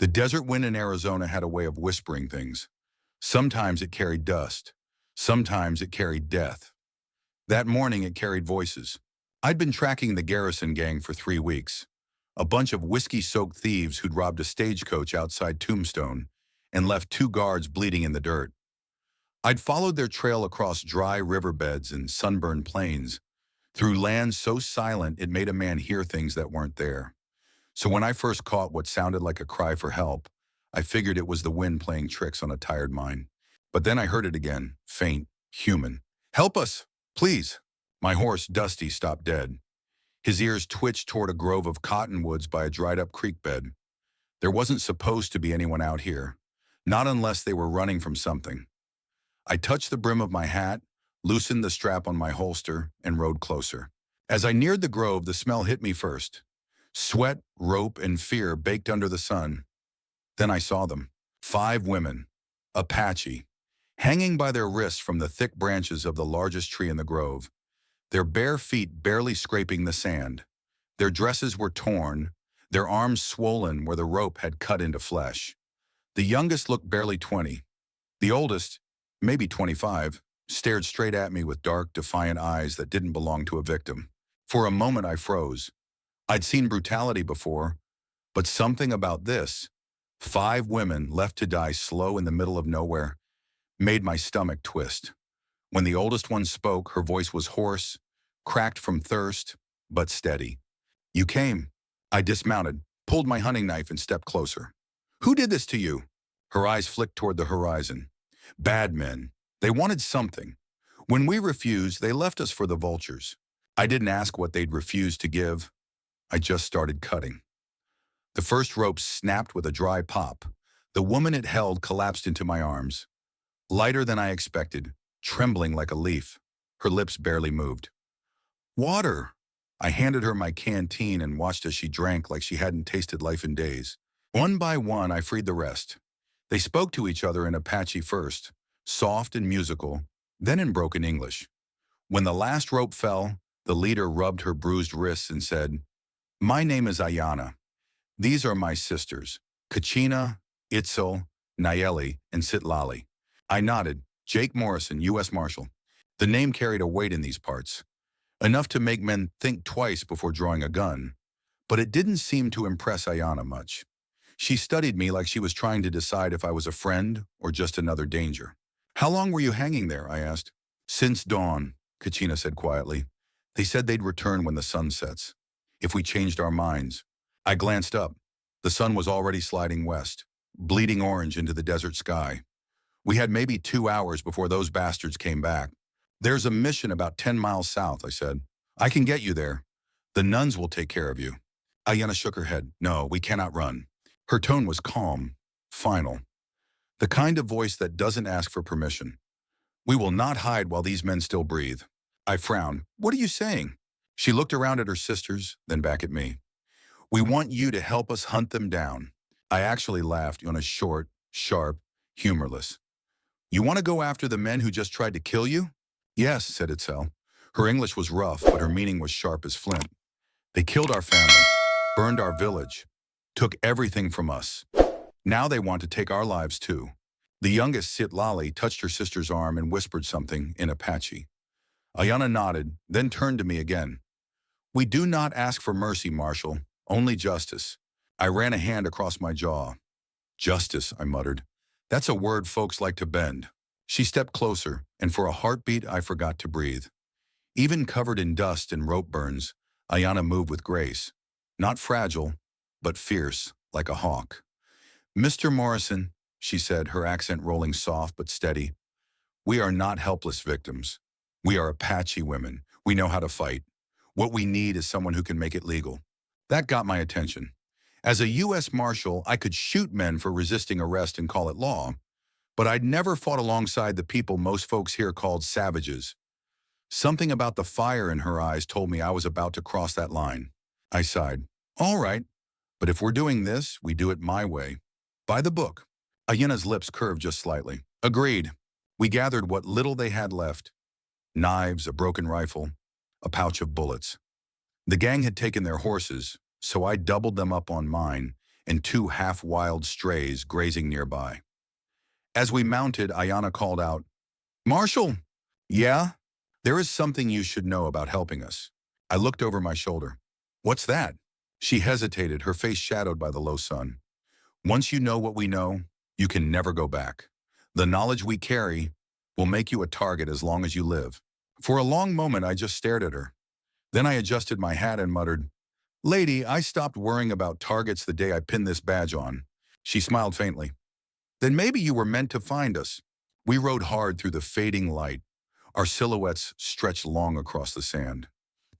The desert wind in Arizona had a way of whispering things. Sometimes it carried dust. Sometimes it carried death. That morning it carried voices. I'd been tracking the Garrison gang for 3 weeks. A bunch of whiskey-soaked thieves who'd robbed a stagecoach outside Tombstone and left 2 guards bleeding in the dirt. I'd followed their trail across dry riverbeds and sunburned plains, through land so silent it made a man hear things that weren't there. So when I first caught what sounded like a cry for help, I figured it was the wind playing tricks on a tired mind. But then I heard it again, faint, human. "Help us, please." My horse, Dusty, stopped dead. His ears twitched toward a grove of cottonwoods by a dried-up creek bed. There wasn't supposed to be anyone out here, not unless they were running from something. I touched the brim of my hat, loosened the strap on my holster, and rode closer. As I neared the grove, the smell hit me first. Sweat, rope, and fear baked under the sun. Then I saw them. 5 women, Apache, hanging by their wrists from the thick branches of the largest tree in the grove, their bare feet barely scraping the sand. Their dresses were torn, their arms swollen where the rope had cut into flesh. The youngest looked barely 20. The oldest, maybe 25, stared straight at me with dark, defiant eyes that didn't belong to a victim. For a moment I froze. I'd seen brutality before, but something about this, 5 women left to die slow in the middle of nowhere, made my stomach twist. When the oldest one spoke, her voice was hoarse, cracked from thirst, but steady. "You came." I dismounted, pulled my hunting knife, and stepped closer. "Who did this to you?" Her eyes flicked toward the horizon. "Bad men. They wanted something. When we refused, they left us for the vultures." I didn't ask what they'd refused to give. I just started cutting. The first rope snapped with a dry pop. The woman it held collapsed into my arms. Lighter than I expected, trembling like a leaf. Her lips barely moved. "Water!" I handed her my canteen and watched as she drank like she hadn't tasted life in days. One by one, I freed the rest. They spoke to each other in Apache first, soft and musical, then in broken English. When the last rope fell, the leader rubbed her bruised wrists and said, "My name is Ayana. These are my sisters, Kachina, Itzel, Nayeli, and Sitlali." I nodded. "Jake Morrison, U.S. Marshal." The name carried a weight in these parts, enough to make men think twice before drawing a gun. But it didn't seem to impress Ayana much. She studied me like she was trying to decide if I was a friend or just another danger. "How long were you hanging there?" I asked. "Since dawn," Kachina said quietly. "They said they'd return when the sun sets, if we changed our minds." I glanced up. The sun was already sliding west, bleeding orange into the desert sky. We had maybe 2 hours before those bastards came back. "There's a mission about 10 miles south," I said. "I can get you there. The nuns will take care of you." Ayana shook her head. "No, we cannot run." Her tone was calm, final. The kind of voice that doesn't ask for permission. "We will not hide while these men still breathe." I frowned. "What are you saying?" She looked around at her sisters, then back at me. "We want you to help us hunt them down." I actually laughed, on a short, sharp, humorless. "You want to go after the men who just tried to kill you?" "Yes," said Itzel. Her English was rough, but her meaning was sharp as flint. "They killed our family, burned our village, took everything from us. Now they want to take our lives too." The youngest, Sitlali, touched her sister's arm and whispered something in Apache. Ayana nodded, then turned to me again. "We do not ask for mercy, Marshal, only justice." I ran a hand across my jaw. "Justice," I muttered. "That's a word folks like to bend." She stepped closer, and for a heartbeat I forgot to breathe. Even covered in dust and rope burns, Ayana moved with grace. Not fragile, but fierce, like a hawk. "Mr. Morrison," she said, her accent rolling soft but steady, "we are not helpless victims. We are Apache women. We know how to fight. What we need is someone who can make it legal." That got my attention. As a U.S. Marshal, I could shoot men for resisting arrest and call it law, but I'd never fought alongside the people most folks here called savages. Something about the fire in her eyes told me I was about to cross that line. I sighed. "All right, but if we're doing this, we do it my way. By the book." Ayana's lips curved just slightly. "Agreed." We gathered what little they had left. Knives, a broken rifle, a pouch of bullets. The gang had taken their horses, so I doubled them up on mine and two half-wild strays grazing nearby. As we mounted, Ayana called out, "Marshal!" "Yeah? There is something you should know about helping us." I looked over my shoulder. "What's that?" She hesitated, her face shadowed by the low sun. "Once you know what we know, you can never go back. The knowledge we carry will make you a target as long as you live." For a long moment, I just stared at her. Then I adjusted my hat and muttered, "Lady, I stopped worrying about targets the day I pinned this badge on." She smiled faintly. "Then maybe you were meant to find us." We rode hard through the fading light. Our silhouettes stretched long across the sand.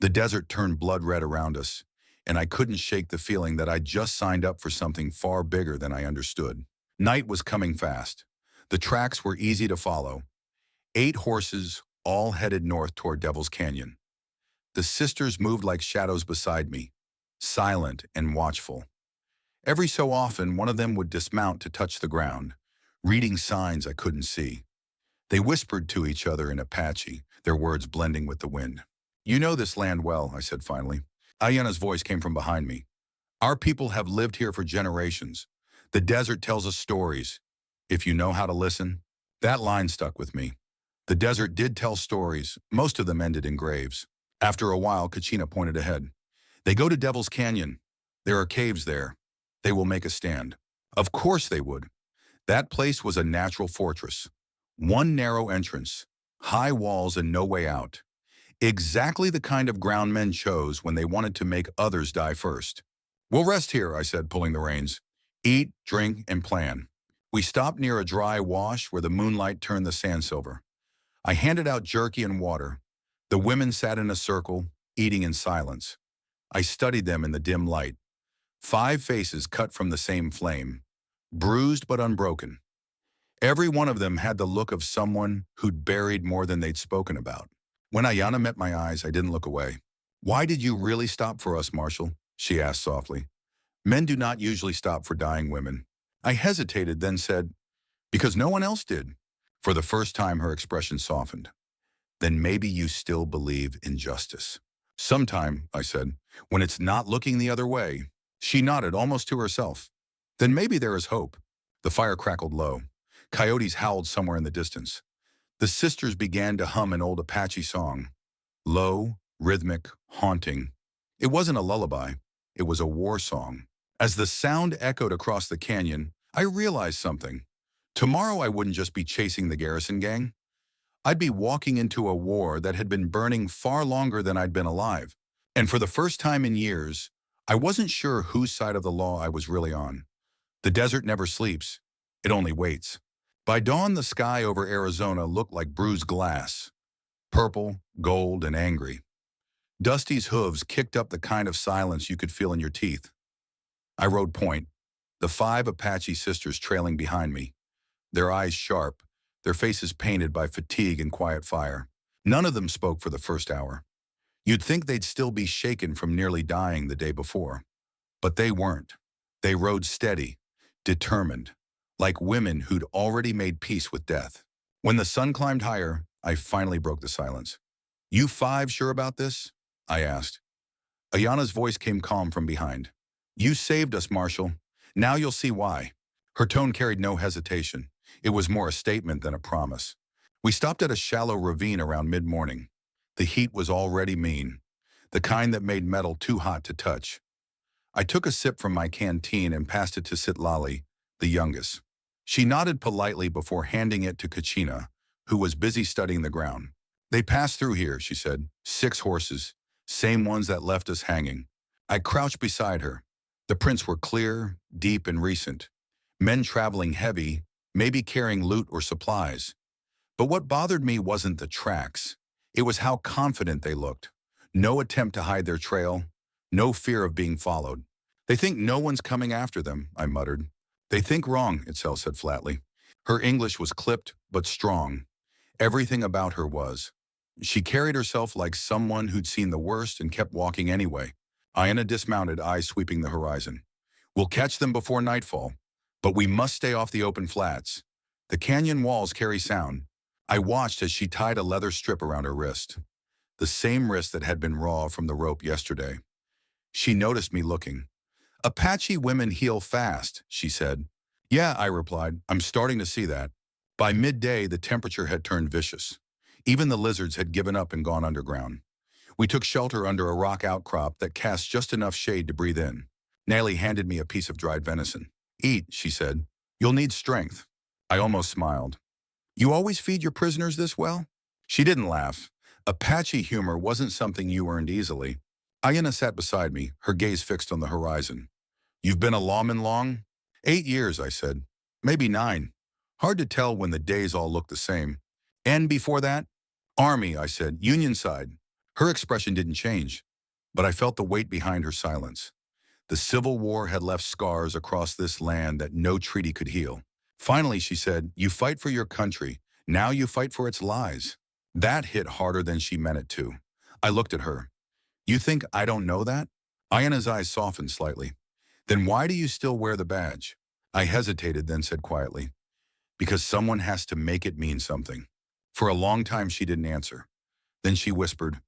The desert turned blood red around us, and I couldn't shake the feeling that I'd just signed up for something far bigger than I understood. Night was coming fast. The tracks were easy to follow. 8 horses, all headed north toward Devil's Canyon. The sisters moved like shadows beside me, silent and watchful. Every so often, one of them would dismount to touch the ground, reading signs I couldn't see. They whispered to each other in Apache, their words blending with the wind. "You know this land well," I said finally. Ayana's voice came from behind me. "Our people have lived here for generations. The desert tells us stories. If you know how to listen." That line stuck with me. The desert did tell stories. Most of them ended in graves. After a while, Kachina pointed ahead. "They go to Devil's Canyon. There are caves there. They will make a stand." Of course they would. That place was a natural fortress. One narrow entrance, high walls and no way out. Exactly the kind of ground men chose when they wanted to make others die first. "We'll rest here," I said, pulling the reins. "Eat, drink, and plan." We stopped near a dry wash where the moonlight turned the sand silver. I handed out jerky and water. The women sat in a circle, eating in silence. I studied them in the dim light. 5 faces cut from the same flame, bruised but unbroken. Every one of them had the look of someone who'd buried more than they'd spoken about. When Ayana met my eyes, I didn't look away. "Why did you really stop for us, Marshal?" she asked softly. "Men do not usually stop for dying women." I hesitated, then said, "Because no one else did." For the first time, her expression softened. "Then maybe you still believe in justice." "Sometime," I said, "when it's not looking the other way." She nodded, almost to herself. "Then maybe there is hope." The fire crackled low. Coyotes howled somewhere in the distance. The sisters began to hum an old Apache song. Low, rhythmic, haunting. It wasn't a lullaby. It was a war song. As the sound echoed across the canyon, I realized something. Tomorrow I wouldn't just be chasing the garrison gang. I'd be walking into a war that had been burning far longer than I'd been alive. And for the first time in years, I wasn't sure whose side of the law I was really on. The desert never sleeps. It only waits. By dawn, the sky over Arizona looked like bruised glass, purple, gold, and angry. Dusty's hooves kicked up the kind of silence you could feel in your teeth. I rode point, the 5 Apache sisters trailing behind me, their eyes sharp, their faces painted by fatigue and quiet fire. None of them spoke for the first hour. You'd think they'd still be shaken from nearly dying the day before. But they weren't. They rode steady, determined, like women who'd already made peace with death. When the sun climbed higher, I finally broke the silence. "You 5 sure about this?" I asked. Ayana's voice came calm from behind. "You saved us, Marshal. Now you'll see why." Her tone carried no hesitation. It was more a statement than a promise. We stopped at a shallow ravine around mid-morning. The heat was already mean, the kind that made metal too hot to touch. I took a sip from my canteen and passed it to Sitlali, the youngest. She nodded politely before handing it to Kachina, who was busy studying the ground. "They passed through here," she said. 6 horses, same ones that left us hanging. I crouched beside her. The prints were clear, deep, and recent. Men traveling heavy, maybe carrying loot or supplies. But what bothered me wasn't the tracks. It was how confident they looked. No attempt to hide their trail, no fear of being followed. "They think no one's coming after them," I muttered. "They think wrong," Itzel said flatly. Her English was clipped but strong. Everything about her was. She carried herself like someone who'd seen the worst and kept walking anyway. Ayana dismounted, eyes sweeping the horizon. "We'll catch them before nightfall, but we must stay off the open flats. The canyon walls carry sound." I watched as she tied a leather strip around her wrist, the same wrist that had been raw from the rope yesterday. She noticed me looking. Apache women heal fast, she said. Yeah, I replied, I'm starting to see that. By midday, the temperature had turned vicious. Even the lizards had given up and gone underground. We took shelter under a rock outcrop that cast just enough shade to breathe in. Nellie handed me a piece of dried venison. Eat, she said. You'll need strength. I almost smiled. You always feed your prisoners this well? She didn't laugh. Apache humor wasn't something you earned easily. Ayanna sat beside me, her gaze fixed on the horizon. You've been a lawman long? 8 years, I said. Maybe 9. Hard to tell when the days all look the same. And before that? Army, I said, Union side. Her expression didn't change, but I felt the weight behind her silence. The Civil War had left scars across this land that no treaty could heal. Finally, she said, you fight for your country. Now you fight for its lies. That hit harder than she meant it to. I looked at her. You think I don't know that? Ayanna's eyes softened slightly. Then why do you still wear the badge? I hesitated, then said quietly, because someone has to make it mean something. For a long time, she didn't answer. Then she whispered,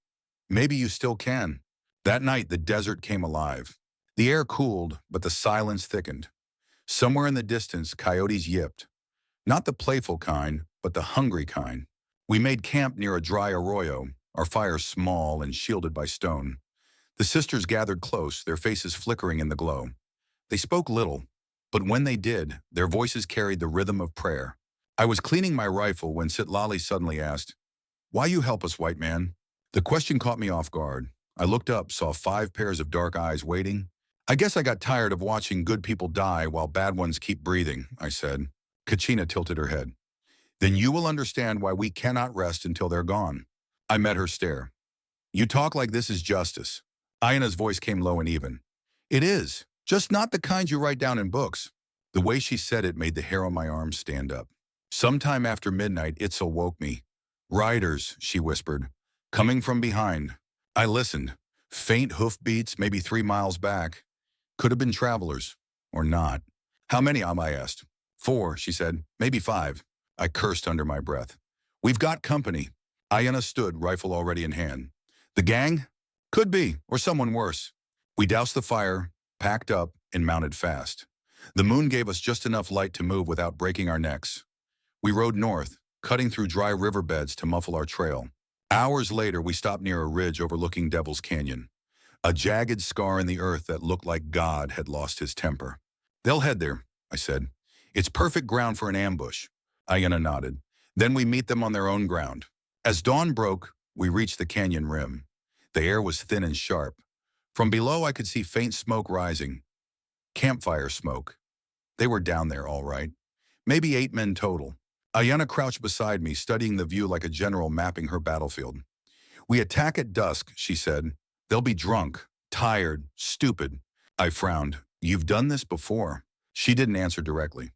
maybe you still can. That night, the desert came alive. The air cooled, but the silence thickened. Somewhere in the distance, coyotes yipped. Not the playful kind, but the hungry kind. We made camp near a dry arroyo, our fire small and shielded by stone. The sisters gathered close, their faces flickering in the glow. They spoke little, but when they did, their voices carried the rhythm of prayer. I was cleaning my rifle when Sitlali suddenly asked, why you help us, white man? The question caught me off guard. I looked up, saw 5 pairs of dark eyes waiting. I guess I got tired of watching good people die while bad ones keep breathing, I said. Kachina tilted her head. Then you will understand why we cannot rest until they're gone. I met her stare. You talk like this is justice. Ayanna's voice came low and even. It is, just not the kind you write down in books. The way she said it made the hair on my arms stand up. Sometime after midnight, Itzel woke me. Riders, she whispered, coming from behind. I listened. Faint hoofbeats, maybe 3 miles back. Could have been travelers, or not. How many, I asked. 4, she said, maybe 5. I cursed under my breath. We've got company. Ayanna stood, rifle already in hand. The gang? Could be, or someone worse. We doused the fire, packed up, and mounted fast. The moon gave us just enough light to move without breaking our necks. We rode north, cutting through dry riverbeds to muffle our trail. Hours later, we stopped near a ridge overlooking Devil's Canyon, a jagged scar in the earth that looked like God had lost his temper. They'll head there, I said. It's perfect ground for an ambush. Ayanna nodded. Then we meet them on their own ground. As dawn broke, we reached the canyon rim. The air was thin and sharp. From below, I could see faint smoke rising. Campfire smoke. They were down there, all right. Maybe 8 men total. Ayanna crouched beside me, studying the view like a general mapping her battlefield. We attack at dusk, she said. They'll be drunk, tired, stupid. I frowned. You've done this before. She didn't answer directly.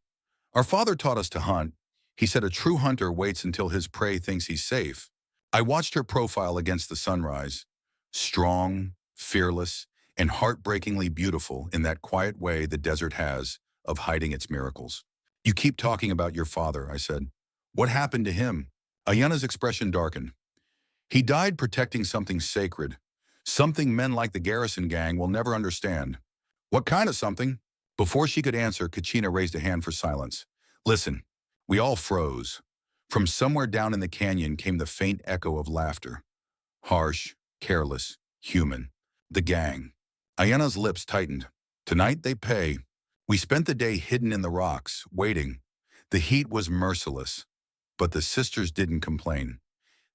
Our father taught us to hunt. He said a true hunter waits until his prey thinks he's safe. I watched her profile against the sunrise. Strong, fearless, and heartbreakingly beautiful in that quiet way the desert has of hiding its miracles. You keep talking about your father, I said. What happened to him? Ayanna's expression darkened. He died protecting something sacred, something men like the Garrison Gang will never understand. What kind of something? Before she could answer, Kachina raised a hand for silence. Listen, we all froze. From somewhere down in the canyon came the faint echo of laughter. Harsh, careless, human. The gang. Ayanna's lips tightened. Tonight they pay. We spent the day hidden in the rocks, waiting. The heat was merciless, but the sisters didn't complain.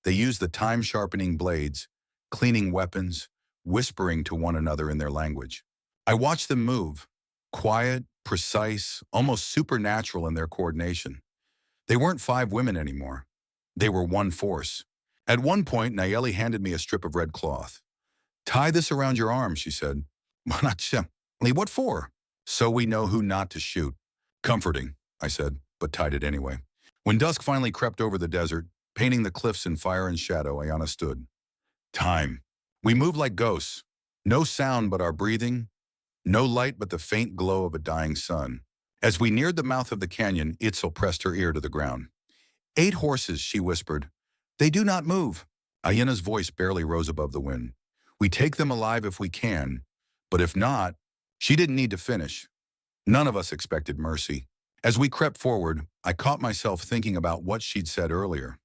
They used the time-sharpening blades, cleaning weapons, whispering to one another in their language. I watched them move, quiet, precise, almost supernatural in their coordination. They weren't 5 women anymore. They were one force. At one point, Nayeli handed me a strip of red cloth. Tie this around your arm, she said. What for? So we know who not to shoot. Comforting, I said, but tied it anyway. When dusk finally crept over the desert, painting the cliffs in fire and shadow, Ayanna stood. Time. We moved like ghosts. No sound but our breathing. No light but the faint glow of a dying sun. As we neared the mouth of the canyon, Itzel pressed her ear to the ground. 8 horses, she whispered. They do not move. Ayanna's voice barely rose above the wind. We take them alive if we can, but if not, She didn't need to finish. None of us expected mercy. As we crept forward, I caught myself thinking about what she'd said earlier.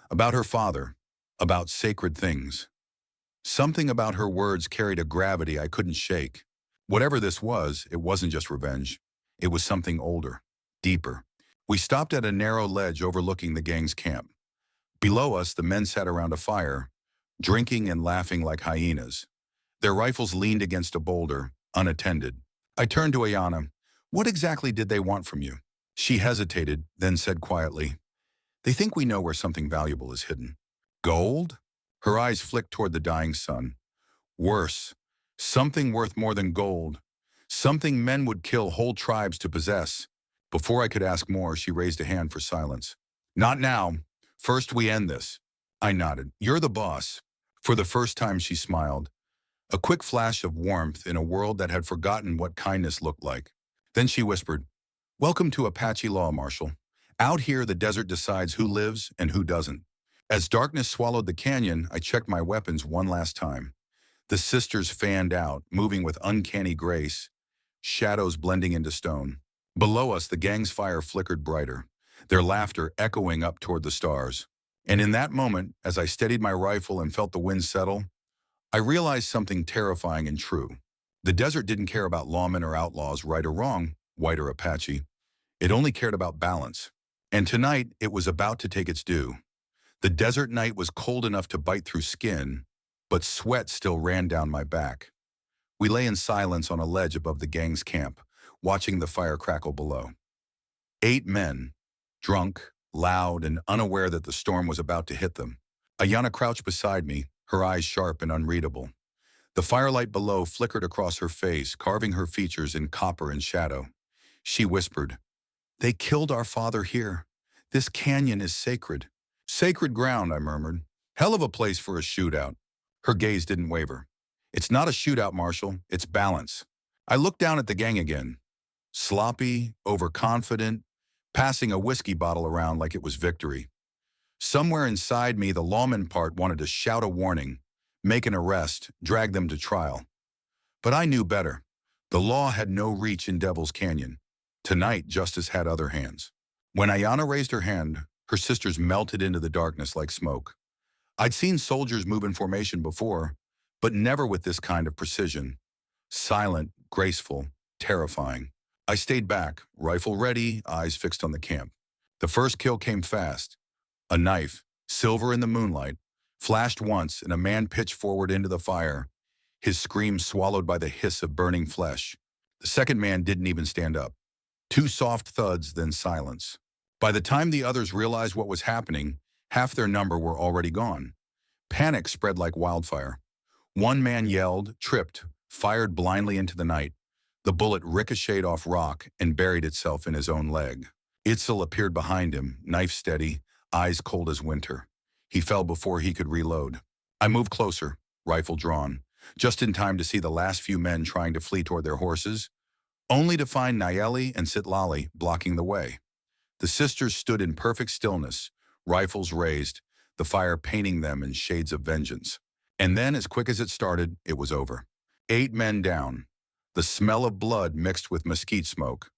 About her father. About sacred things. Something about her words carried a gravity I couldn't shake. Whatever this was, it wasn't just revenge. It was something older, deeper. We stopped at a narrow ledge overlooking the gang's camp. Below us, the men sat around a fire, drinking and laughing like hyenas. Their rifles leaned against a boulder, unattended. I turned to Ayana. What exactly did they want from you? She hesitated, then said quietly, they think we know where something valuable is hidden. Gold? Her eyes flicked toward the dying sun. Worse, something worth more than gold. Something men would kill whole tribes to possess. Before I could ask more, she raised a hand for silence. Not now. First we end this. I nodded. You're the boss. For the first time she smiled. A quick flash of warmth in a world that had forgotten what kindness looked like. Then she whispered, welcome to Apache law, Marshal. Out here, the desert decides who lives and who doesn't. As darkness swallowed the canyon, I checked my weapons one last time. The sisters fanned out, moving with uncanny grace, shadows blending into stone. Below us, the gang's fire flickered brighter, their laughter echoing up toward the stars. And in that moment, as I steadied my rifle and felt the wind settle, I realized something terrifying and true. The desert didn't care about lawmen or outlaws, right or wrong, white or Apache. It only cared about balance. And tonight, it was about to take its due. The desert night was cold enough to bite through skin, but sweat still ran down my back. We lay in silence on a ledge above the gang's camp, watching the fire crackle below. 8 men, drunk, loud, and unaware that the storm was about to hit them. Ayana crouched beside me, her eyes sharp and unreadable. The firelight below flickered across her face, carving her features in copper and shadow. She whispered, they killed our father here. This canyon is sacred. Sacred ground, I murmured. Hell of a place for a shootout. Her gaze didn't waver. It's not a shootout, Marshal. It's balance. I looked down at the gang again. Sloppy, overconfident, passing a whiskey bottle around like it was victory. Somewhere inside me, the lawman part wanted to shout a warning, make an arrest, drag them to trial. But I knew better. The law had no reach in Devil's Canyon. Tonight, justice had other hands. When Ayana raised her hand, her sisters melted into the darkness like smoke. I'd seen soldiers move in formation before, but never with this kind of precision. Silent, graceful, terrifying. I stayed back, rifle ready, eyes fixed on the camp. The first kill came fast. A knife, silver in the moonlight, flashed once and a man pitched forward into the fire, his scream swallowed by the hiss of burning flesh. The second man didn't even stand up. 2 soft thuds, then silence. By the time the others realized what was happening, half their number were already gone. Panic spread like wildfire. One man yelled, tripped, fired blindly into the night. The bullet ricocheted off rock and buried itself in his own leg. Itzel appeared behind him, knife steady, eyes cold as winter. He fell before he could reload. I moved closer, rifle drawn, just in time to see the last few men trying to flee toward their horses, only to find Nayeli and Sitlali blocking the way. The sisters stood in perfect stillness, rifles raised, the fire painting them in shades of vengeance. And then, as quick as it started, it was over. 8 men down. The smell of blood mixed with mesquite smoke.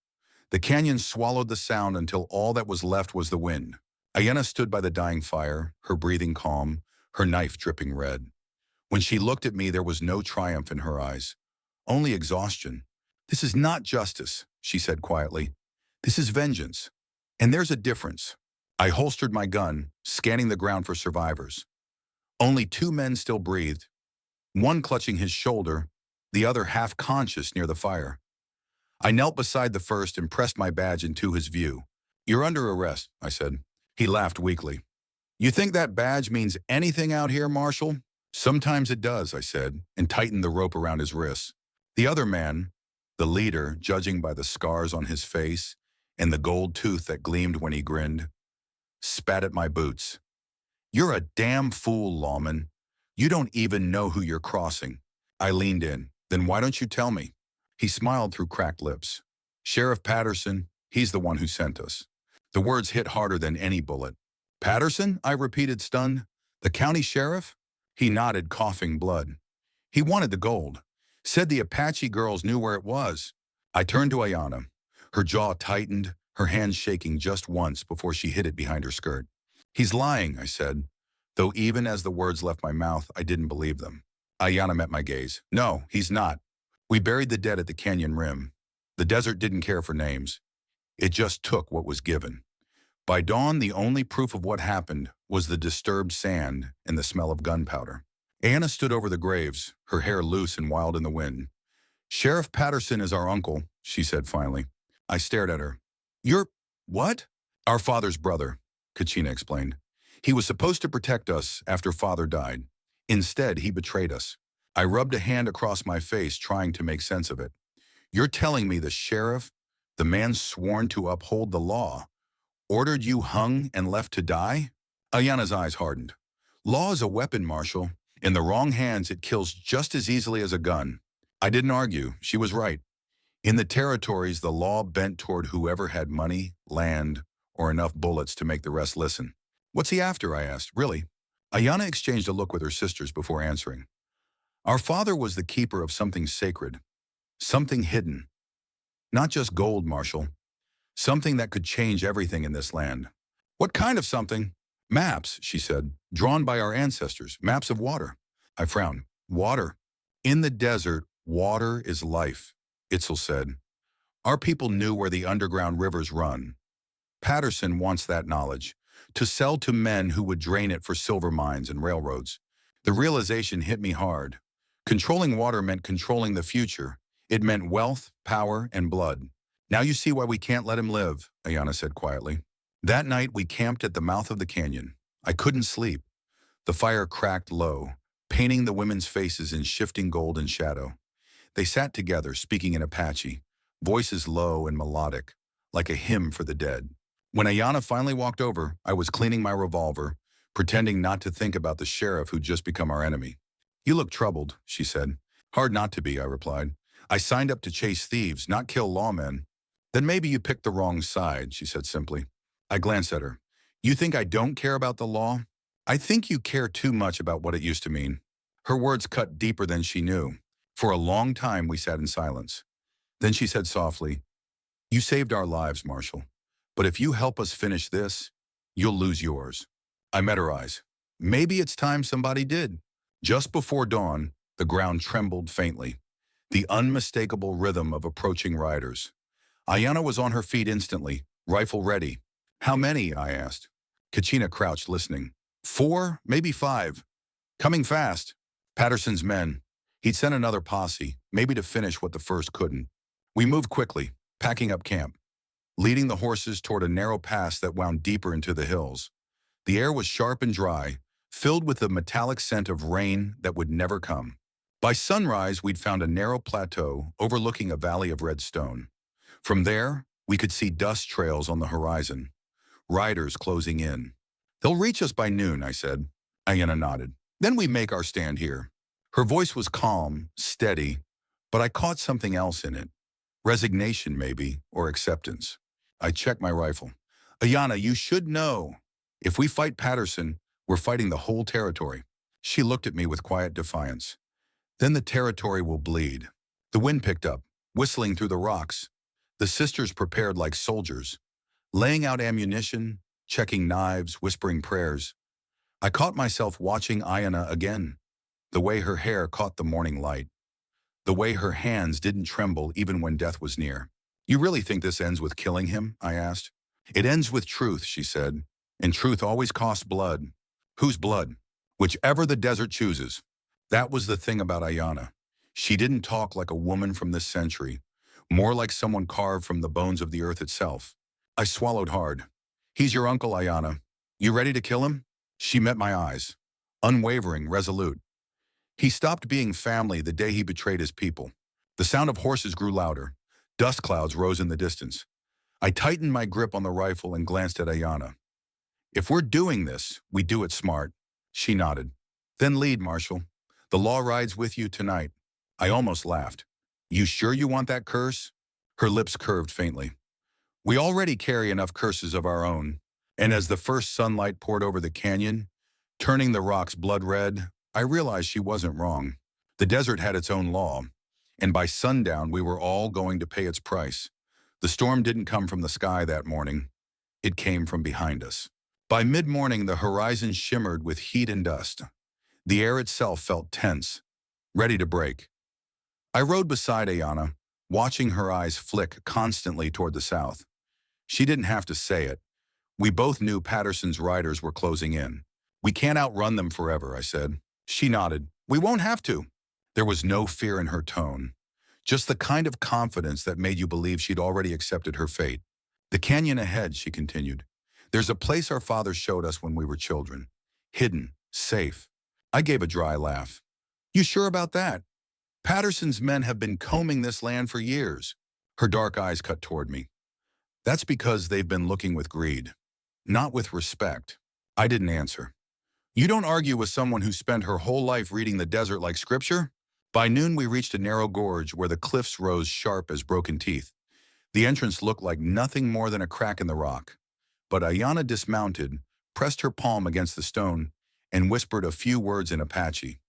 The canyon swallowed the sound until all that was left was the wind. Ayana stood by the dying fire, her breathing calm, her knife dripping red. When she looked at me, there was no triumph in her eyes, only exhaustion. This is not justice, she said quietly. This is vengeance. And there's a difference. I holstered my gun, scanning the ground for survivors. Only 2 men still breathed, one clutching his shoulder, the other half-conscious near the fire. I knelt beside the first and pressed my badge into his view. You're under arrest, I said. He laughed weakly. You think that badge means anything out here, Marshal? Sometimes it does, I said, and tightened the rope around his wrists. The other man, the leader, judging by the scars on his face and the gold tooth that gleamed when he grinned, spat at my boots. You're a damn fool, lawman. You don't even know who you're crossing. I leaned in. Then why don't you tell me? He smiled through cracked lips. Sheriff Patterson, he's the one who sent us. The words hit harder than any bullet. Patterson? I repeated, stunned. The county sheriff? He nodded, coughing blood. He wanted the gold. Said the Apache girls knew where it was. I turned to Ayana. Her jaw tightened, her hands shaking just once before she hid it behind her skirt. He's lying, I said, though even as the words left my mouth, I didn't believe them. Ayana met my gaze. No, he's not. We buried the dead at the canyon rim. The desert didn't care for names. It just took what was given. By dawn, the only proof of what happened was the disturbed sand and the smell of gunpowder. Anna stood over the graves, her hair loose and wild in the wind. Sheriff Patterson is our uncle, she said finally. I stared at her. You're what? Our father's brother, Kachina explained. He was supposed to protect us after father died. Instead, he betrayed us. I rubbed a hand across my face, trying to make sense of it. You're telling me the sheriff, the man sworn to uphold the law, ordered you hung and left to die? Ayana's eyes hardened. Law is a weapon, Marshal. In the wrong hands, it kills just as easily as a gun. I didn't argue. She was right. In the territories, the law bent toward whoever had money, land, or enough bullets to make the rest listen. What's he after? I asked. Really? Ayana exchanged a look with her sisters before answering. Our father was the keeper of something sacred, something hidden. Not just gold, Marshal. Something that could change everything in this land. What kind of something? Maps, she said, drawn by our ancestors, maps of water. I frowned. Water. In the desert, water is life, Itzel said. Our people knew where the underground rivers run. Patterson wants that knowledge, to sell to men who would drain it for silver mines and railroads. The realization hit me hard. Controlling water meant controlling the future. It meant wealth, power, and blood. Now you see why we can't let him live, Ayana said quietly. That night, we camped at the mouth of the canyon. I couldn't sleep. The fire cracked low, painting the women's faces in shifting gold and shadow. They sat together, speaking in Apache, voices low and melodic, like a hymn for the dead. When Ayana finally walked over, I was cleaning my revolver, pretending not to think about the sheriff who'd just become our enemy. You look troubled, she said. Hard not to be, I replied. I signed up to chase thieves, not kill lawmen. Then maybe you picked the wrong side, she said simply. I glanced at her. You think I don't care about the law? I think you care too much about what it used to mean. Her words cut deeper than she knew. For a long time, we sat in silence. Then she said softly, You saved our lives, Marshal. But if you help us finish this, you'll lose yours. I met her eyes. Maybe it's time somebody did. Just before dawn, the ground trembled faintly, the unmistakable rhythm of approaching riders. Ayana was on her feet instantly, rifle ready. How many? I asked. Kachina crouched, listening. 4, maybe 5. Coming fast. Patterson's men. He'd sent another posse, maybe to finish what the first couldn't. We moved quickly, packing up camp, leading the horses toward a narrow pass that wound deeper into the hills. The air was sharp and dry, filled with the metallic scent of rain that would never come. By sunrise, we'd found a narrow plateau overlooking a valley of red stone. From there, we could see dust trails on the horizon, riders closing in. They'll reach us by noon, I said. Ayana nodded. Then we make our stand here. Her voice was calm, steady, but I caught something else in it. Resignation, maybe, or acceptance. I checked my rifle. Ayana, you should know. If we fight Patterson, we're fighting the whole territory. She looked at me with quiet defiance. Then the territory will bleed. The wind picked up, whistling through the rocks. The sisters prepared like soldiers, laying out ammunition, checking knives, whispering prayers. I caught myself watching Ayana again, the way her hair caught the morning light, the way her hands didn't tremble even when death was near. You really think this ends with killing him? I asked. It ends with truth, she said, and truth always costs blood. Whose blood? Whichever the desert chooses. That was the thing about Ayana. She didn't talk like a woman from this century, more like someone carved from the bones of the earth itself. I swallowed hard. He's your uncle, Ayana. You ready to kill him? She met my eyes, unwavering, resolute. He stopped being family the day he betrayed his people. The sound of horses grew louder. Dust clouds rose in the distance. I tightened my grip on the rifle and glanced at Ayana. If we're doing this, we do it smart. She nodded. Then lead, Marshal. The law rides with you tonight. I almost laughed. You sure you want that curse? Her lips curved faintly. We already carry enough curses of our own. And as the first sunlight poured over the canyon, turning the rocks blood red, I realized she wasn't wrong. The desert had its own law. And by sundown, we were all going to pay its price. The storm didn't come from the sky that morning. It came from behind us. By mid-morning, the horizon shimmered with heat and dust. The air itself felt tense, ready to break. I rode beside Ayana, watching her eyes flick constantly toward the south. She didn't have to say it. We both knew Patterson's riders were closing in. "We can't outrun them forever," I said. She nodded. "We won't have to." There was no fear in her tone, just the kind of confidence that made you believe she'd already accepted her fate. "The canyon ahead," she continued. "There's a place our father showed us when we were children. Hidden, safe." I gave a dry laugh. "You sure about that? Patterson's men have been combing this land for years." Her dark eyes cut toward me. "That's because they've been looking with greed, not with respect." I didn't answer. "You don't argue with someone who spent her whole life reading the desert like scripture?" By noon, we reached a narrow gorge where the cliffs rose sharp as broken teeth. The entrance looked like nothing more than a crack in the rock. But Ayana dismounted, pressed her palm against the stone, and whispered a few words in Apache.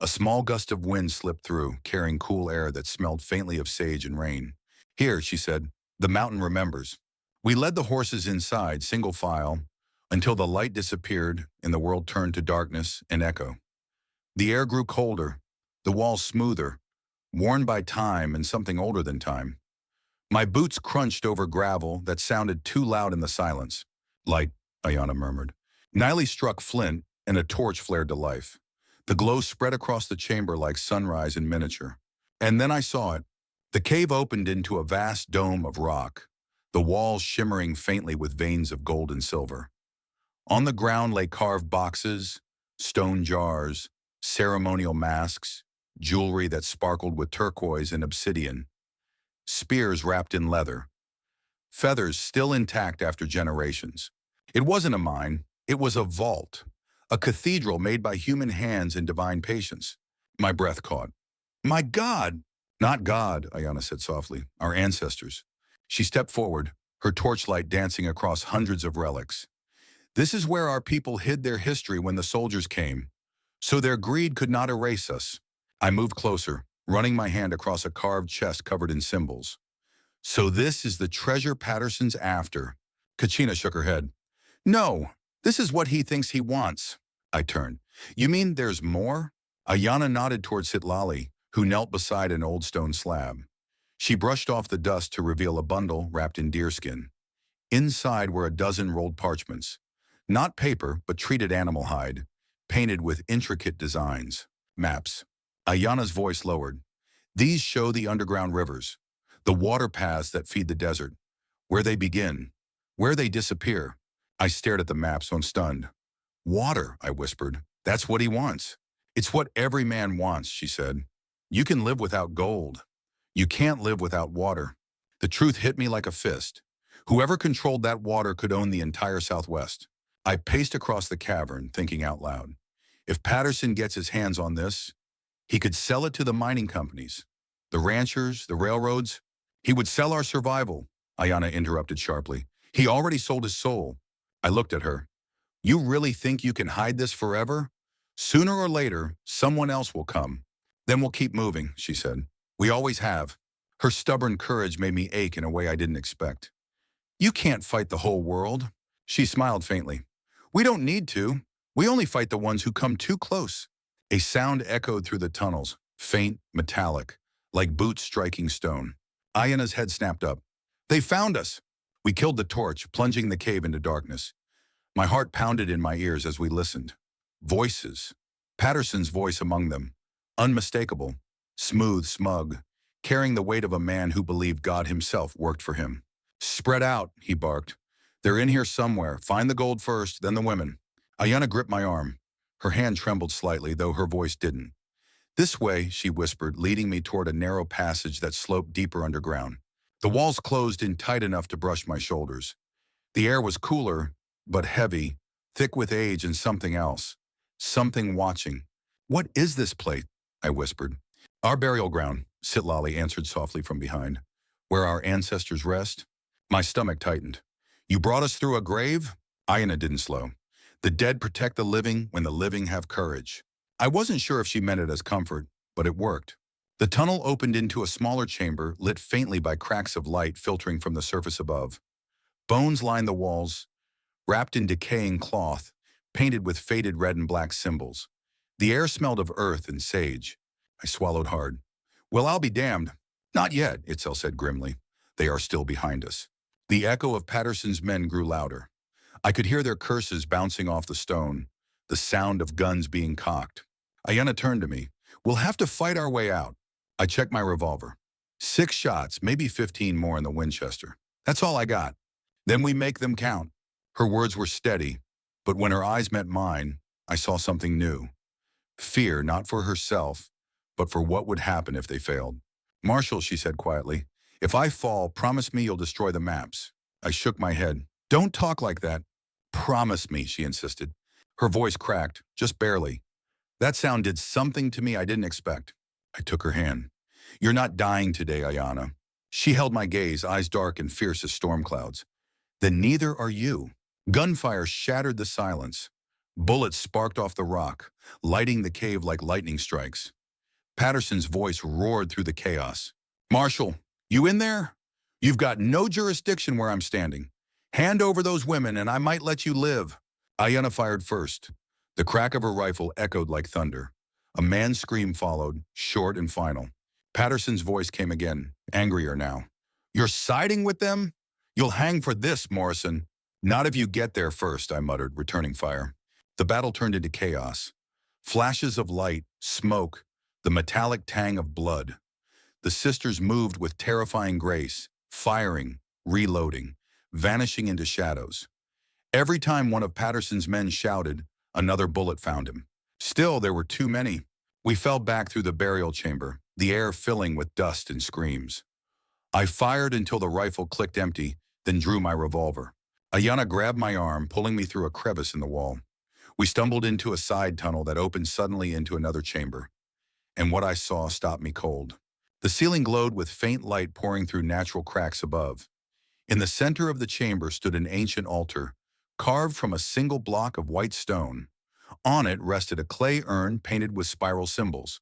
A small gust of wind slipped through, carrying cool air that smelled faintly of sage and rain. "Here," she said, "the mountain remembers." We led the horses inside, single file, until the light disappeared and the world turned to darkness and echo. The air grew colder, the walls smoother, worn by time and something older than time. My boots crunched over gravel that sounded too loud in the silence. "Light," Ayana murmured. Niley struck flint, and a torch flared to life. The glow spread across the chamber like sunrise in miniature. And then I saw it. The cave opened into a vast dome of rock, the walls shimmering faintly with veins of gold and silver. On the ground lay carved boxes, stone jars, ceremonial masks, jewelry that sparkled with turquoise and obsidian, spears wrapped in leather, feathers still intact after generations. It wasn't a mine, it was a vault, a cathedral made by human hands in divine patience. My breath caught. "My God!" "Not God," Ayana said softly, "our ancestors." She stepped forward, her torchlight dancing across hundreds of relics. "This is where our people hid their history when the soldiers came, so their greed could not erase us." I moved closer, running my hand across a carved chest covered in symbols. "So this is the treasure Patterson's after." Kachina shook her head. "No, this is what he thinks he wants." I turned. "You mean there's more?" Ayana nodded toward Sitlali, who knelt beside an old stone slab. She brushed off the dust to reveal a bundle wrapped in deerskin. Inside were a dozen rolled parchments. Not paper, but treated animal hide, painted with intricate designs. Maps. Ayana's voice lowered. "These show the underground rivers, the water paths that feed the desert, where they begin, where they disappear." I stared at the maps, stunned. "Water," I whispered. "That's what he wants." "It's what every man wants," she said. "You can live without gold. You can't live without water." The truth hit me like a fist. Whoever controlled that water could own the entire Southwest. I paced across the cavern, thinking out loud. If Patterson gets his hands on this, he could sell it to the mining companies, the ranchers, the railroads. He would sell our survival, Ayana interrupted sharply. He already sold his soul. I looked at her. "You really think you can hide this forever? Sooner or later, someone else will come. Then we'll keep moving," she said. "We always have." Her stubborn courage made me ache in a way I didn't expect. "You can't fight the whole world." She smiled faintly. "We don't need to. We only fight the ones who come too close." A sound echoed through the tunnels, faint, metallic, like boots striking stone. Ayana's head snapped up. "They found us!" We killed the torch, plunging the cave into darkness. My heart pounded in my ears as we listened. Voices. Patterson's voice among them. Unmistakable. Smooth, smug. Carrying the weight of a man who believed God himself worked for him. "Spread out," he barked. "They're in here somewhere. Find the gold first, then the women." Ayana gripped my arm. Her hand trembled slightly, though her voice didn't. "This way," she whispered, leading me toward a narrow passage that sloped deeper underground. The walls closed in tight enough to brush my shoulders. The air was cooler, but heavy, thick with age and something else. Something watching. "What is this place?" I whispered. "Our burial ground," Sitlali answered softly from behind. "Where our ancestors rest." My stomach tightened. "You brought us through a grave?" Ayana didn't slow. "The dead protect the living when the living have courage." I wasn't sure if she meant it as comfort, but it worked. The tunnel opened into a smaller chamber, lit faintly by cracks of light filtering from the surface above. Bones lined the walls, wrapped in decaying cloth, painted with faded red and black symbols. The air smelled of earth and sage. I swallowed hard. Well, I'll be damned. Not yet, Itzel said grimly. They are still behind us. The echo of Patterson's men grew louder. I could hear their curses bouncing off the stone, the sound of guns being cocked. Ayanna turned to me. We'll have to fight our way out. I checked my revolver. 6 shots, maybe 15 more in the Winchester. That's all I got. Then we make them count. Her words were steady, but when her eyes met mine, I saw something new. Fear, not for herself, but for what would happen if they failed. Marshal, she said quietly, if I fall, promise me you'll destroy the maps. I shook my head. Don't talk like that. Promise me, she insisted. Her voice cracked, just barely. That sound did something to me I didn't expect. I took her hand. You're not dying today, Ayanna. She held my gaze, eyes dark and fierce as storm clouds. Then neither are you. Gunfire shattered the silence. Bullets sparked off the rock, lighting the cave like lightning strikes. Patterson's voice roared through the chaos. Marshal, you in there? You've got no jurisdiction where I'm standing. Hand over those women and I might let you live. Ayanna fired first. The crack of her rifle echoed like thunder. A man's scream followed, short and final. Patterson's voice came again, angrier now. You're siding with them? You'll hang for this, Morrison. Not if you get there first, I muttered, returning fire. The battle turned into chaos. Flashes of light, smoke, the metallic tang of blood. The sisters moved with terrifying grace, firing, reloading, vanishing into shadows. Every time one of Patterson's men shouted, another bullet found him. Still, there were too many. We fell back through the burial chamber, the air filling with dust and screams. I fired until the rifle clicked empty, then drew my revolver. Ayanna grabbed my arm, pulling me through a crevice in the wall. We stumbled into a side tunnel that opened suddenly into another chamber. And what I saw stopped me cold. The ceiling glowed with faint light pouring through natural cracks above. In the center of the chamber stood an ancient altar, carved from a single block of white stone. On it rested a clay urn painted with spiral symbols,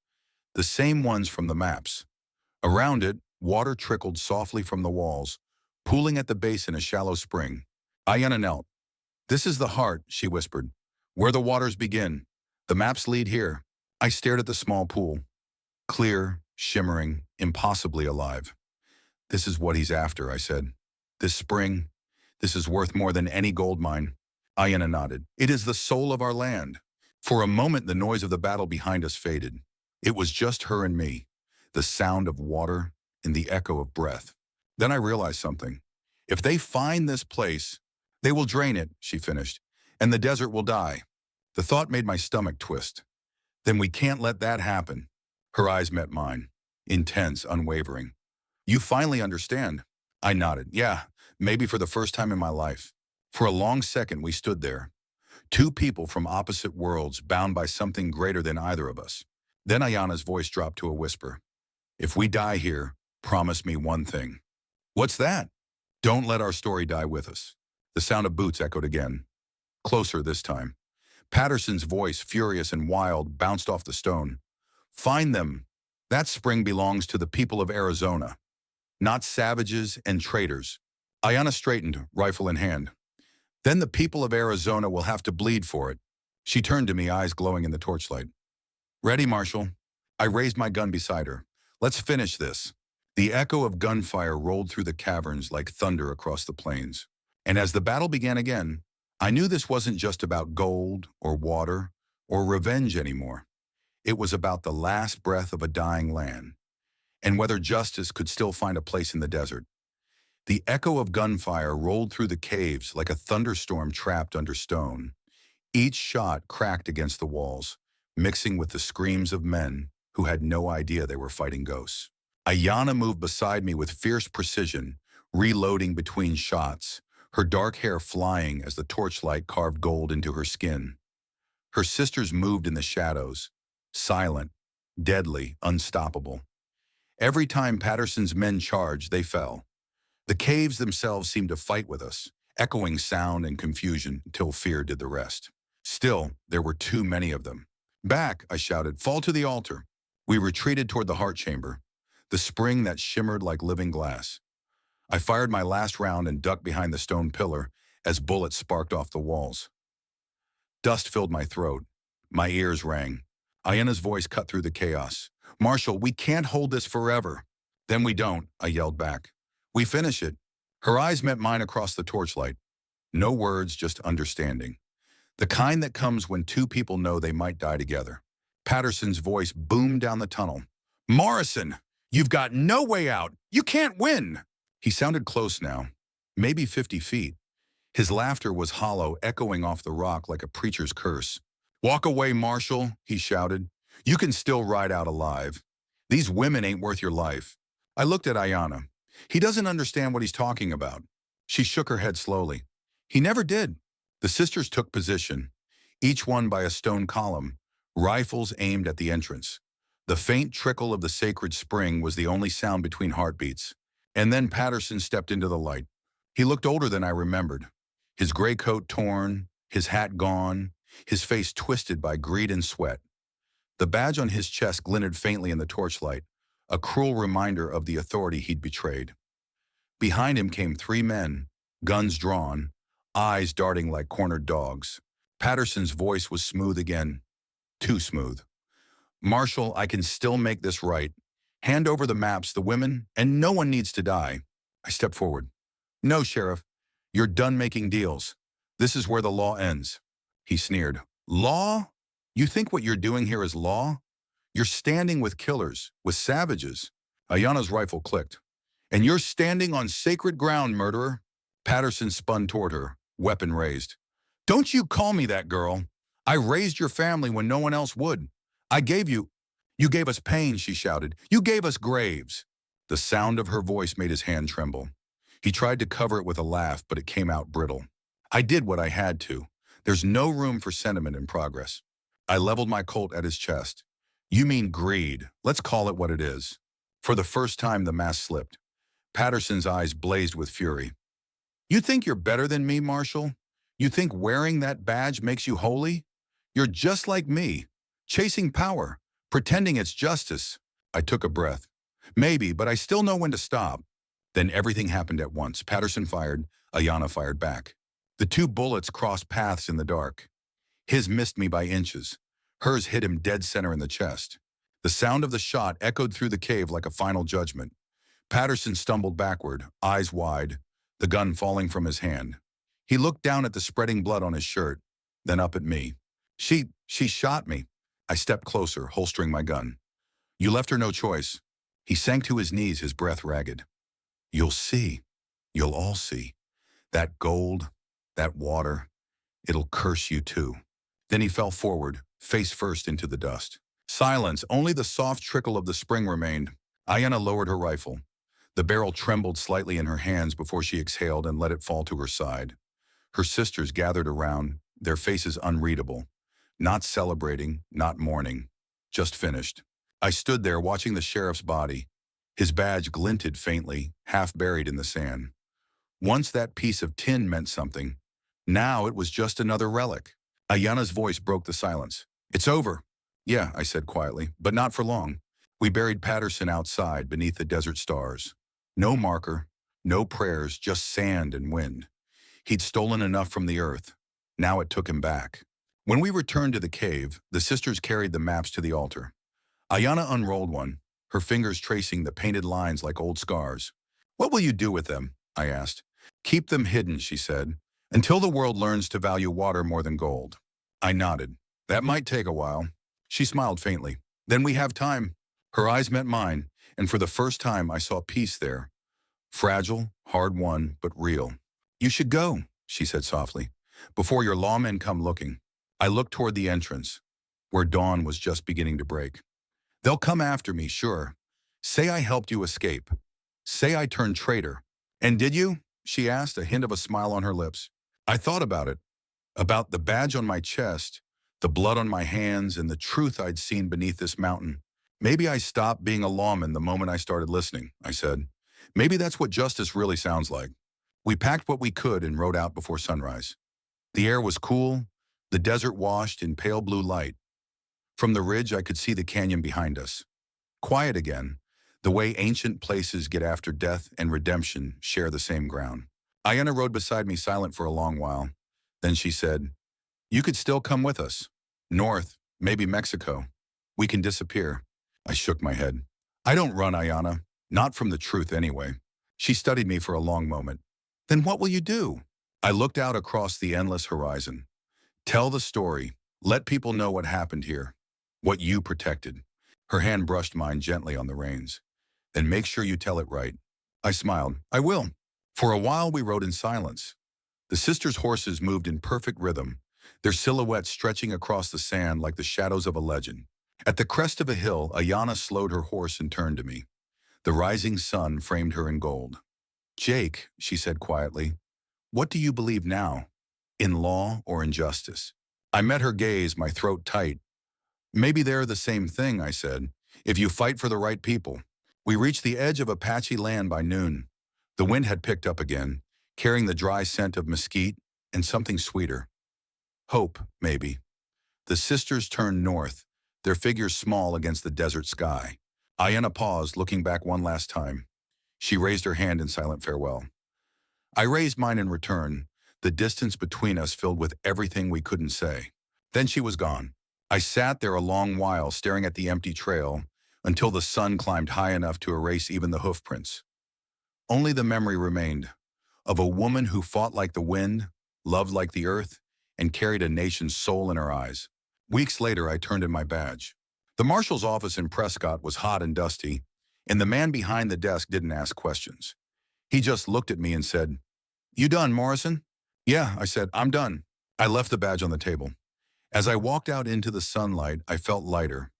the same ones from the maps. Around it, water trickled softly from the walls, pooling at the base in a shallow spring. Ayanna knelt. This is the heart, she whispered. Where the waters begin. The maps lead here. I stared at the small pool. Clear, shimmering, impossibly alive. This is what he's after, I said. This spring, this is worth more than any gold mine. Ayanna nodded. It is the soul of our land. For a moment, the noise of the battle behind us faded. It was just her and me, the sound of water and the echo of breath. Then I realized something. If they find this place, they will drain it, she finished, and the desert will die. The thought made my stomach twist. Then we can't let that happen. Her eyes met mine, intense, unwavering. You finally understand. I nodded. Yeah, maybe for the first time in my life. For a long second, we stood there. Two people from opposite worlds, bound by something greater than either of us. Then Ayanna's voice dropped to a whisper. If we die here, promise me one thing. What's that? Don't let our story die with us. The sound of boots echoed again. Closer this time. Patterson's voice, furious and wild, bounced off the stone. Find them. That spring belongs to the people of Arizona, not savages and traitors. Ayanna straightened, rifle in hand. Then the people of Arizona will have to bleed for it. She turned to me, eyes glowing in the torchlight. Ready, Marshal? I raised my gun beside her. Let's finish this. The echo of gunfire rolled through the caverns like thunder across the plains. And as the battle began again, I knew this wasn't just about gold or water or revenge anymore. It was about the last breath of a dying land, and whether justice could still find a place in the desert. The echo of gunfire rolled through the caves like a thunderstorm trapped under stone. Each shot cracked against the walls, mixing with the screams of men who had no idea they were fighting ghosts. Ayanna moved beside me with fierce precision, reloading between shots, her dark hair flying as the torchlight carved gold into her skin. Her sisters moved in the shadows, silent, deadly, unstoppable. Every time Patterson's men charged, they fell. The caves themselves seemed to fight with us, echoing sound and confusion until fear did the rest. Still, there were too many of them. Back, I shouted, fall to the altar. We retreated toward the heart chamber, the spring that shimmered like living glass. I fired my last round and ducked behind the stone pillar as bullets sparked off the walls. Dust filled my throat. My ears rang. Ayena's voice cut through the chaos. "Marshall, we can't hold this forever." "Then we don't," I yelled back. "We finish it." Her eyes met mine across the torchlight. No words, just understanding. The kind that comes when two people know they might die together. Patterson's voice boomed down the tunnel. "Morrison, you've got no way out. You can't win." He sounded close now, maybe 50 feet. His laughter was hollow, echoing off the rock like a preacher's curse. "Walk away, Marshall," he shouted. "You can still ride out alive. These women ain't worth your life." I looked at Ayana. "He doesn't understand what he's talking about." She shook her head slowly. "He never did." The sisters took position, each one by a stone column, rifles aimed at the entrance. The faint trickle of the sacred spring was the only sound between heartbeats. And then Patterson stepped into the light. He looked older than I remembered. His gray coat torn, his hat gone, his face twisted by greed and sweat. The badge on his chest glinted faintly in the torchlight, a cruel reminder of the authority he'd betrayed. Behind him came three men, guns drawn, eyes darting like cornered dogs. Patterson's voice was smooth again, too smooth. "Marshall, I can still make this right. Hand over the maps, the women, and no one needs to die." I stepped forward. "No, Sheriff. You're done making deals. This is where the law ends." He sneered. "Law? You think what you're doing here is law? You're standing with killers, with savages." Ayana's rifle clicked. "And you're standing on sacred ground, murderer." Patterson spun toward her, weapon raised. "Don't you call me that, girl. I raised your family when no one else would. You gave us pain," she shouted. "You gave us graves." The sound of her voice made his hand tremble. He tried to cover it with a laugh, but it came out brittle. "I did what I had to. There's no room for sentiment in progress." I leveled my Colt at his chest. "You mean greed. Let's call it what it is." For the first time, the mask slipped. Patterson's eyes blazed with fury. "You think you're better than me, Marshall? You think wearing that badge makes you holy? You're just like me, chasing power, pretending it's justice." I took a breath. "Maybe, but I still know when to stop." Then everything happened at once. Patterson fired, Ayana fired back. The two bullets crossed paths in the dark. His missed me by inches. Hers hit him dead center in the chest. The sound of the shot echoed through the cave like a final judgment. Patterson stumbled backward, eyes wide, the gun falling from his hand. He looked down at the spreading blood on his shirt, then up at me. She shot me." I stepped closer, holstering my gun. "You left her no choice." He sank to his knees, his breath ragged. "You'll see. You'll all see. That gold, that water, it'll curse you too." Then he fell forward, face first into the dust. Silence, only the soft trickle of the spring remained. Ayana lowered her rifle. The barrel trembled slightly in her hands before she exhaled and let it fall to her side. Her sisters gathered around, their faces unreadable. Not celebrating, not mourning, just finished. I stood there watching the sheriff's body. His badge glinted faintly, half buried in the sand. Once that piece of tin meant something. Now it was just another relic. Ayana's voice broke the silence. "It's over." "Yeah," I said quietly, "but not for long." We buried Patterson outside beneath the desert stars. No marker, no prayers, just sand and wind. He'd stolen enough from the earth. Now it took him back. When we returned to the cave, the sisters carried the maps to the altar. Ayana unrolled one, her fingers tracing the painted lines like old scars. "What will you do with them?" I asked. "Keep them hidden," she said, "until the world learns to value water more than gold." I nodded. "That might take a while." She smiled faintly. "Then we have time." Her eyes met mine, and for the first time I saw peace there. Fragile, hard-won, but real. "You should go," she said softly, "before your lawmen come looking." I looked toward the entrance, where dawn was just beginning to break. "They'll come after me, sure. Say I helped you escape. Say I turned traitor." "And did you?" she asked, a hint of a smile on her lips. I thought about it. About the badge on my chest, the blood on my hands, and the truth I'd seen beneath this mountain. "Maybe I stopped being a lawman the moment I started listening," I said. "Maybe that's what justice really sounds like." We packed what we could and rode out before sunrise. The air was cool, the desert washed in pale blue light. From the ridge, I could see the canyon behind us. Quiet again. The way ancient places get after death and redemption share the same ground. Ayana rode beside me silent for a long while. Then she said, "You could still come with us. North, maybe Mexico. We can disappear." I shook my head. "I don't run, Ayana. Not from the truth anyway." She studied me for a long moment. "Then what will you do?" I looked out across the endless horizon. "Tell the story. Let people know what happened here. What you protected." Her hand brushed mine gently on the reins. "Then make sure you tell it right." I smiled. "I will." For a while we rode in silence. The sisters' horses moved in perfect rhythm, their silhouettes stretching across the sand like the shadows of a legend. At the crest of a hill, Ayana slowed her horse and turned to me. The rising sun framed her in gold. "Jake," she said quietly, "what do you believe now? In law or in justice?" I met her gaze, my throat tight. "Maybe they're the same thing," I said, "if you fight for the right people." We reached the edge of Apache land by noon. The wind had picked up again, carrying the dry scent of mesquite and something sweeter. Hope, maybe. The sisters turned north, their figures small against the desert sky. Ayana paused, looking back one last time. She raised her hand in silent farewell. I raised mine in return, the distance between us filled with everything we couldn't say. Then she was gone. I sat there a long while staring at the empty trail until the sun climbed high enough to erase even the hoofprints. Only the memory remained of a woman who fought like the wind, loved like the earth, and carried a nation's soul in her eyes. Weeks later, I turned in my badge. The marshal's office in Prescott was hot and dusty, and the man behind the desk didn't ask questions. He just looked at me and said, "You done, Morrison?" "Yeah," I said, "I'm done." I left the badge on the table. As I walked out into the sunlight, I felt lighter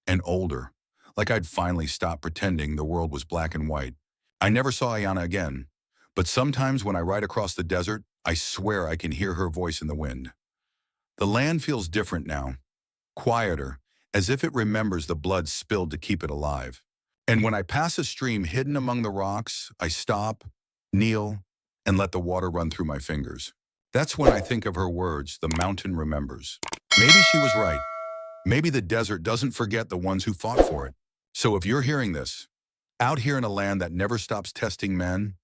and older, like I'd finally stopped pretending the world was black and white. I never saw Ayana again, but sometimes when I ride across the desert, I swear I can hear her voice in the wind. The land feels different now, quieter, as if it remembers the blood spilled to keep it alive. And when I pass a stream hidden among the rocks, I stop, kneel, and let the water run through my fingers. That's when I think of her words, "The mountain remembers." Maybe she was right. Maybe the desert doesn't forget the ones who fought for it. So if you're hearing this, out here in a land that never stops testing men,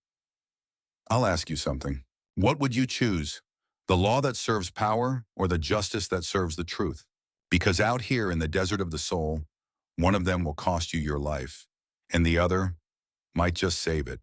I'll ask you something. What would you choose? The law that serves power or the justice that serves the truth? Because out here in the desert of the soul, one of them will cost you your life, and the other might just save it.